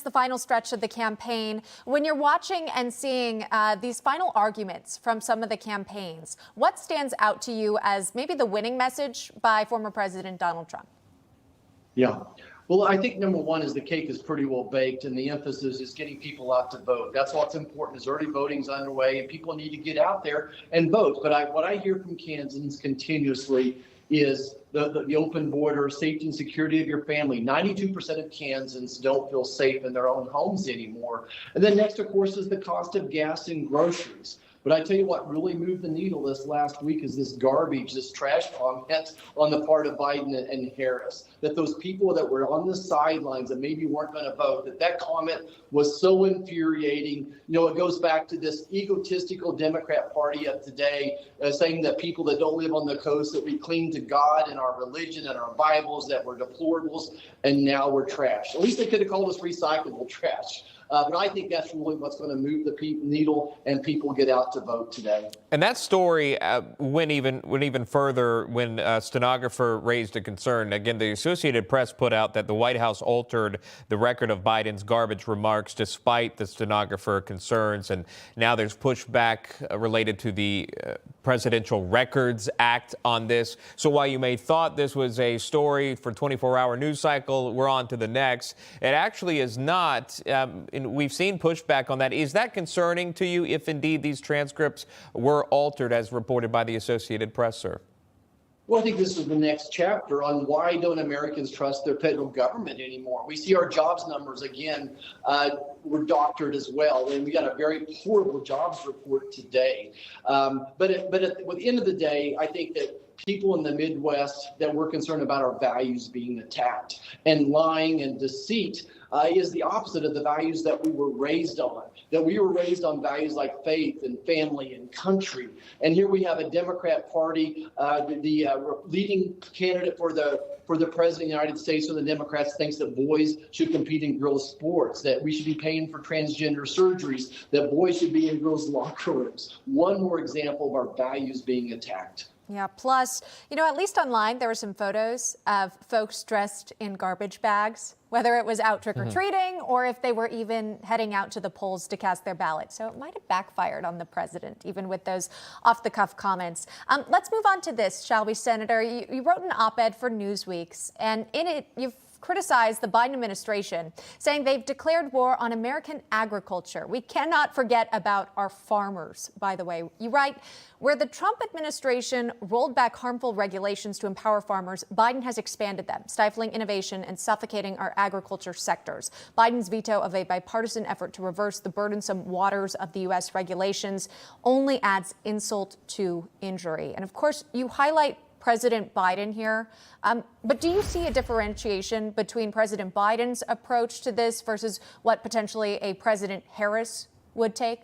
the final stretch of the campaign. When you're watching and seeing these final arguments from some of the campaigns, what stands out to you as maybe the winning message by former President Donald Trump? Yeah. Well, I think number one is the cake is pretty well baked, and the emphasis is getting people out to vote. That's what's important. Is early voting's underway, and people need to get out there and vote. But what I hear from Kansans continuously is the open border, safety and security of your family. 92% of Kansans don't feel safe in their own homes anymore. And then next, of course, is the cost of gas and groceries. But I tell you what really moved the needle this last week is this garbage, this trash comment on the part of Biden and Harris, that those people that were on the sidelines that maybe weren't going to vote, that comment was so infuriating. You know, it goes back to this egotistical Democrat Party of today saying that people that don't live on the coast, that we cling to God and our religion and our Bibles, that we're deplorables, and now we're trash. At least they could have called us recyclable trash. But I think that's really what's going to move the needle and people get out to vote today. And that story went even further when a stenographer raised a concern. Again, the Associated Press put out that the White House altered the record of Biden's garbage remarks despite the stenographer concerns. And now there's pushback related to the Presidential Records Act on this. So while you may thought this was a story for 24-hour news cycle, we're on to the next. It actually is not. And we've seen pushback on that. Is that concerning to you if indeed these transcripts were altered as reported by the Associated Press, sir? Well, I think this is the next chapter on why don't Americans trust their federal government anymore. We see our jobs numbers again were doctored as well, and we got a very horrible jobs report today. But at the end of the day, I think that people in the Midwest that we're concerned about our values being attacked, and lying and deceit is the opposite of the values that we were raised on. That we were raised on values like faith and family and country. And here we have a Democrat Party, the leading candidate for the president of the United States, and the Democrats thinks that boys should compete in girls' sports, that we should be paying for transgender surgeries, that boys should be in girls' locker rooms. One more example of our values being attacked. Yeah, plus, you know, at least online, there were some photos of folks dressed in garbage bags, whether it was out trick-or-treating or if they were even heading out to the polls to cast their ballot. So it might have backfired on the president, even with those off-the-cuff comments. Let's move on to this, shall we, Senator? You wrote an op-ed for Newsweek, and in it, you've criticized the Biden administration, saying they've declared war on American agriculture. We cannot forget about our farmers, by the way. You write, where the Trump administration rolled back harmful regulations to empower farmers, Biden has expanded them, stifling innovation and suffocating our agriculture sectors. Biden's veto of a bipartisan effort to reverse the burdensome waters of the U.S. regulations only adds insult to injury. And of course, you highlight President Biden here. But do you see a differentiation between President Biden's approach to this versus what potentially a President Harris would take?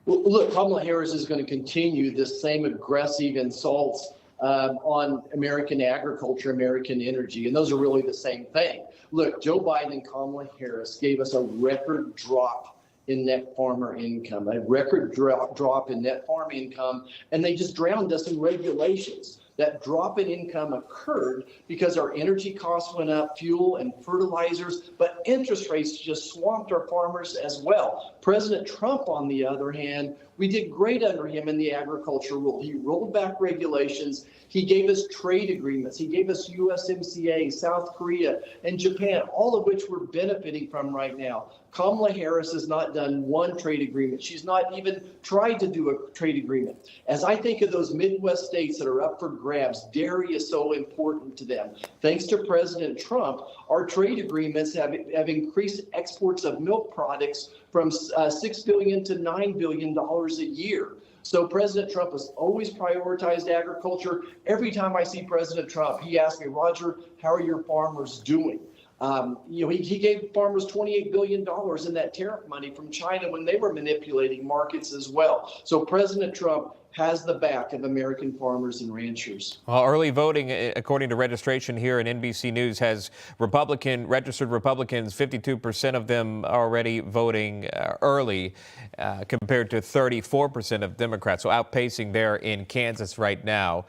Well, look, Kamala Harris is going to continue this same aggressive insults on American agriculture, American energy, and those are really the same thing. Look, Joe Biden and Kamala Harris gave us a record drop in net farmer income, a record drop in net farm income, and they just drowned us in regulations. That drop in income occurred because our energy costs went up, fuel and fertilizers, but interest rates just swamped our farmers as well. President Trump, on the other hand, we did great under him in the agriculture rule. He rolled back regulations. He gave us trade agreements. He gave us USMCA, South Korea, and Japan, all of which we're benefiting from right now. Kamala Harris has not done one trade agreement. She's not even tried to do a trade agreement. As I think of those Midwest states that are up for grabs, dairy is so important to them. Thanks to President Trump, our trade agreements have increased exports of milk products from $6 billion to $9 billion a year. So President Trump has always prioritized agriculture. Every time I see President Trump, he asks me, Roger, how are your farmers doing? He gave farmers $28 billion in that tariff money from China when they were manipulating markets as well. So President Trump has the back of American farmers and ranchers. Well, early voting, according to registration here in NBC News, has registered Republicans, 52% of them already voting early, compared to 34% of Democrats, so outpacing there in Kansas right now.